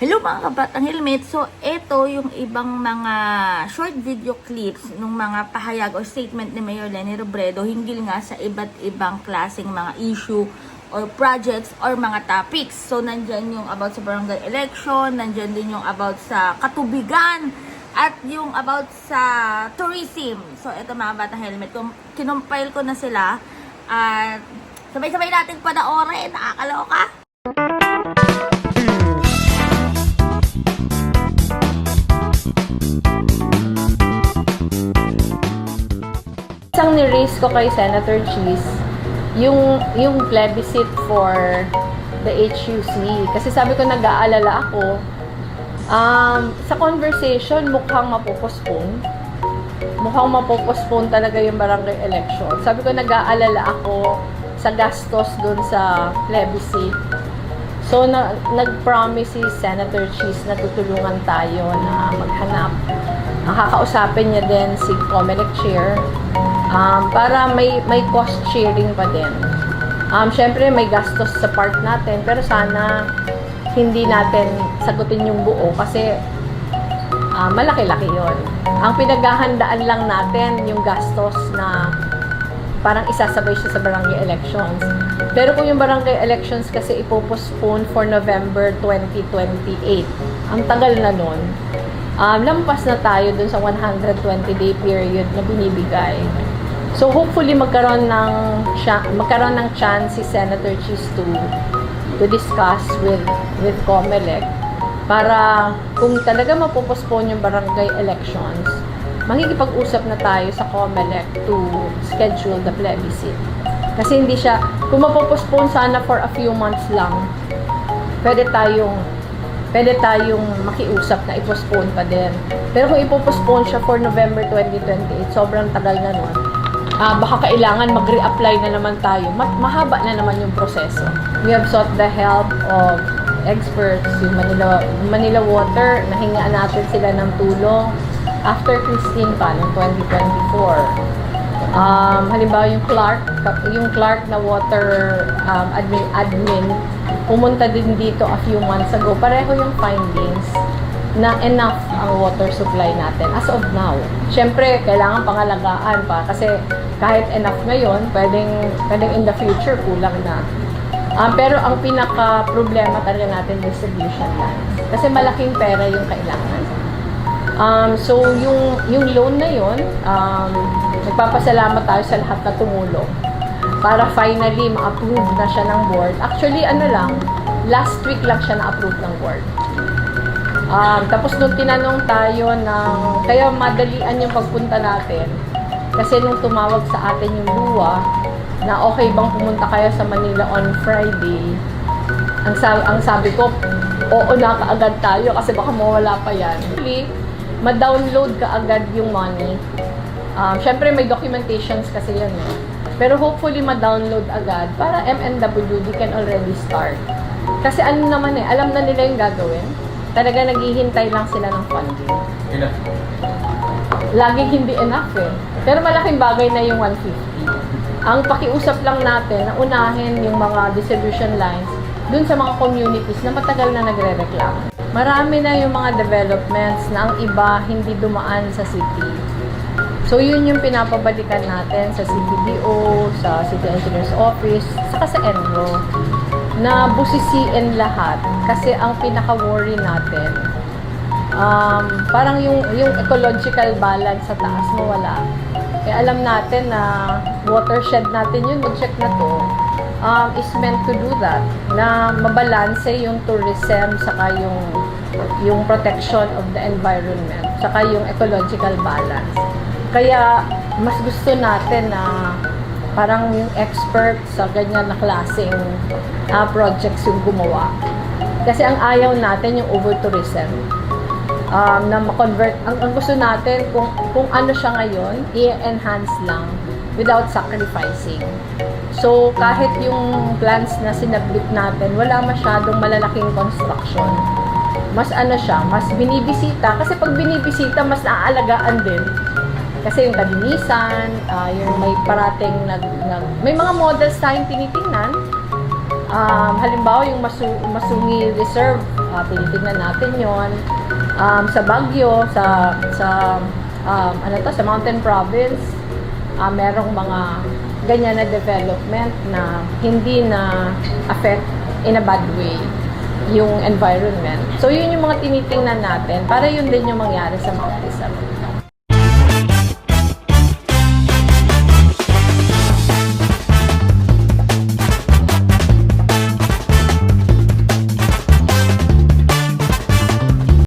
Hello mga kabatang helmet. So, ito yung ibang mga short video clips ng mga pahayag o statement ni Mayor Leni Robredo hinggil nga sa iba't ibang klaseng mga issue or projects or mga topics. So, nandyan yung about sa barangay election, nandyan din yung about sa katubigan, at yung about sa tourism. So, ito mga batang helmet. Kung kinumpile ko na sila, at sabay-sabay natin panoorin. Nakakaloka. Isang ni-raise ko kay Senator Cheese, yung plebiscite for the HUC. Kasi sabi ko, nag-aalala ako, sa conversation, mukhang mapopostpone. Mukhang mapopostpone talaga yung barangay election. Sabi ko, nag-aalala ako sa gastos dun sa plebiscite. So, nag-promise si Senator Cheese na tutulungan tayo na maghanap. Ang kakausapin niya din si Comelec Chair para may cost sharing pa din. Syempre, may gastos sa part natin, pero sana hindi natin sagutin yung buo kasi malaki-laki yon. Ang pinaghahandaan lang natin yung gastos na parang isasabay siya sa barangay elections. Pero kung yung barangay elections kasi ipopostpone for November 2028, ang tagal na nun, lampas na tayo dun sa 120-day period na binibigay. So hopefully magkaroon ng chance si Senator Cheese to discuss with Comelec para kung talaga mapopostpone yung barangay elections, makikipag-usap na tayo sa Comelec to schedule the plebiscite. Kasi hindi siya, kung mapopostpone sana for a few months lang, pwede tayong makiusap na i-postpone pa din. Pero kung ipopostpone siya for November 2028, sobrang tagal na nun. Baka kailangan mag-reapply na naman tayo. Mahaba na naman yung proseso. We have sought the help of experts, yung Manila Water, nahingaan natin sila ng tulong after Christine pa, noong 2024. Halimbawa yung Clark na water admin, pumunta din dito a few months ago. Pareho yung findings na enough ang water supply natin as of now. Siyempre, kailangan pangalagaan pa kasi kahit enough ngayon, pwedeng in the future kulang na. Pero ang pinaka-problema talaga natin, distribution lines. Kasi malaking pera yung kailangan. So, yung loan na yun, nagpapasalamat tayo sa lahat na tumulong para finally ma-approve na siya ng board. Actually, last week lang siya na-approve ng board. Tapos nung tinanong tayo kaya madalian yung pagpunta natin, kasi nung tumawag sa atin yung luwa, na okay bang pumunta kayo sa Manila on Friday, ang sabi ko, oo na kaagad tayo kasi baka mawala pa yan. Actually, ma-download ka agad yung money. Syempre may documentations kasi yan eh. Pero hopefully ma-download agad para MNWD can already start. Kasi ano naman eh, alam na nila yung gagawin. Talaga naghihintay lang sila ng funding. Enough. Laging hindi enough eh. Pero malaking bagay na yung 150. Ang pakiusap lang natin na unahin yung mga distribution lines dun sa mga communities na matagal na nagre-reklamo. Marami na yung mga developments na ang iba hindi dumaan sa city. So yun yung pinapabalikan natin sa CBDO, sa City Engineer's Office, saka sa ENRO, na busisiin lahat kasi ang pinaka-worry natin, parang yung ecological balance sa taas mawala. Eh alam natin na watershed natin yun, mag-check na to, is meant to do that, na mabalanse yung tourism saka yung protection of the environment saka yung ecological balance. Kaya mas gusto natin na parang yung expert sa ganyan na klaseng projects yung gumawa. Kasi ang ayaw natin yung over-tourism. Na ma-convert. Ang gusto natin, kung ano siya ngayon, i-enhance lang without sacrificing. So, kahit yung plans na sinabit natin, wala masyadong malalaking construction. Mas mas binibisita. Kasi pag binibisita, mas naaalagaan din. Kasi yung kalinisan, yung may parating may mga models tayong tinitingnan. Halimbawa, yung Masungi Reserve, tinitignan natin yon. Sa Baguio, sa Mountain Province, merong mga ganyan na development na hindi na affect in a bad way yung environment. So, yun yung mga tinitingnan natin para yun din yung mangyari sa Mount Rizal.